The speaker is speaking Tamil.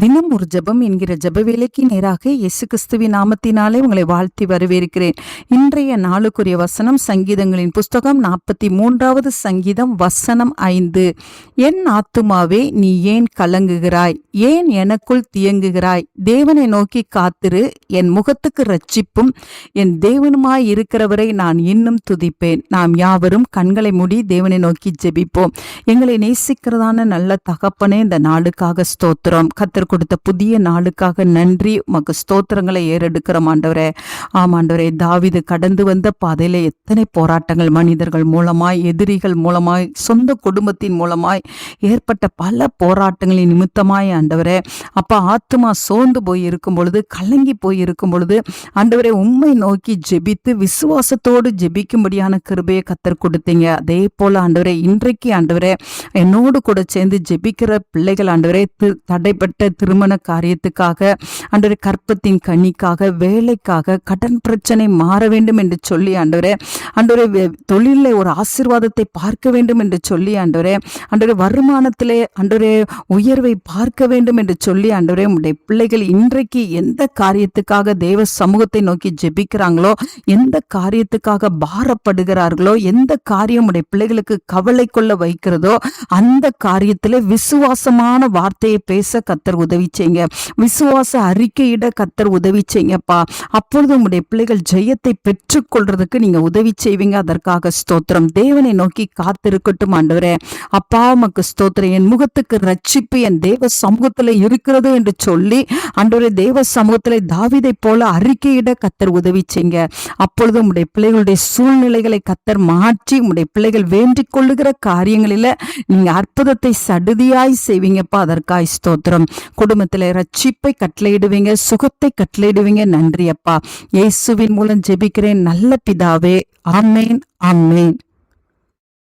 தினம் ஒரு ஜெபம் என்கிற ஜெப வேலைக்கு நேராக இயேசு கிறிஸ்துவின் நாமத்தினாலே உங்களை வாழ்த்தி வரவேற்கிறேன். இன்றைய நாளுக்குரிய வசனம் சங்கீதங்களின் புஸ்தகம் 43வது சங்கீதம் வசனம் 5. என் ஆத்துமாவே நீ ஏன் கலங்குகிறாய்? ஏன் எனக்குள் தியங்குகிறாய்? தேவனை நோக்கி காத்திரு, என் முகத்துக்கு இரட்சிப்பும் என் தேவனுமாய் இருக்கிறவரை நான் இன்னும் துதிப்பேன். நாம் யாவரும் கண்களை மூடி தேவனை நோக்கி ஜெபிப்போம். எங்களை நேசிக்கிறதான நல்ல தகப்பனே, இந்த நாளுக்காக ஸ்தோத்திரம். கர்த்தர் கொடுத்த புதிய நாளுக்காக நன்றி. உமக்கு ஸ்தோத்திரங்களை ஏறெடுக்கிறோம் ஆண்டவரே. ஆமாண்டவரே, தாவீது கடந்து வந்த பாதையில எத்தனை போராட்டங்கள் மனிதர்கள் மூலமாய், எதிரிகள் மூலமாய், சொந்த குடும்பத்தின் மூலமாய் ஏற்பட்ட பல போராட்டங்களின் நிமித்தமாய் ஆண்டவரே, அப்ப ஆத்துமா சோர்ந்து போய் இருக்கும் பொழுது, கலங்கி போய் இருக்கும் பொழுது ஆண்டவரே, உம்மை நோக்கி ஜெபித்து விசுவாசத்தோடு ஜெபிக்கும்படியான கிருபையை கர்த்தர் கொடுத்தீங்க. அதே போல ஆண்டவரே, இன்றைக்கு ஆண்டவரே என்னோடு கூட சேர்ந்து ஜெபிக்கிற பிள்ளைகள் ஆண்டவரே, தடைப்பட்ட திருமண காரியத்துக்காக ஆண்டவரே, கற்பத்தின் கனிக்காக, வேலைக்காக, கடன் பிரச்சனை மாற வேண்டும் என்று சொல்லி ஆண்டவரே, தொழிலில் ஒரு ஆசீர்வாதத்தை பார்க்க வேண்டும் என்று சொல்லி ஆண்டவரே, வருமானத்திலே ஆண்டவரே உயர்வை பார்க்க வேண்டும் என்று சொல்லி ஆண்டவரே, உடைய பிள்ளைகள் இன்றைக்கு எந்த காரியத்துக்காக தேவ சமூகத்தை நோக்கி ஜெபிக்கிறாங்களோ, எந்த காரியத்துக்காக பாரப்படுகிறார்களோ, எந்த காரியம் உடைய பிள்ளைகளுக்கு கவலை கொள்ள வைக்கிறதோ, அந்த காரியத்திலே விசுவாசமான வார்த்தையை பேச கர்த்தர் உதவி செய்யுங்க. விசுவாச அறிக்கையிட கர்த்தர் உதவி செய்யுங்கப்பா. அப்பொழுது உங்களுடைய பிள்ளைகள் ஜெயத்தை பெற்றுக் கொள்றதுக்கு நீங்க உதவி செய்வீங்க. அதற்காக ஸ்தோத்திரம். தேவனை நோக்கி காத்திருக்கட்டும் ஆண்டவரே. அப்பா உமக்கு ஸ்தோத்திரம். என் முகத்துக்கு ரட்சிப்பு என் தேவ சமூகத்துல இருக்கிறது என்று சொல்லி ஆண்டவரே, தேவ சமூகத்துல தாவீதை போல அறிக்கையிட கர்த்தர் உதவி செய்யுங்க. அப்பொழுது உங்களுடைய பிள்ளைகளுடைய சூழ்நிலைகளை கர்த்தர் மாற்றி உங்களுடைய பிள்ளைகள் வேண்டிக் கொள்ளுகிற காரியங்களில நீங்க அற்புதத்தை சடுதியாய் செய்வீங்கப்பா. அதற்காய் ஸ்தோத்திரம். குடும்பத்திலே ரட்சிப்பை கட்டளையிடுவீங்க, சுகத்தை கட்டளையிடுவீங்க. நன்றி அப்பா. இயேசுவின் மூலம் ஜெபிக்கிறேன் நல்ல பிதாவே. ஆமேன், ஆமேன்.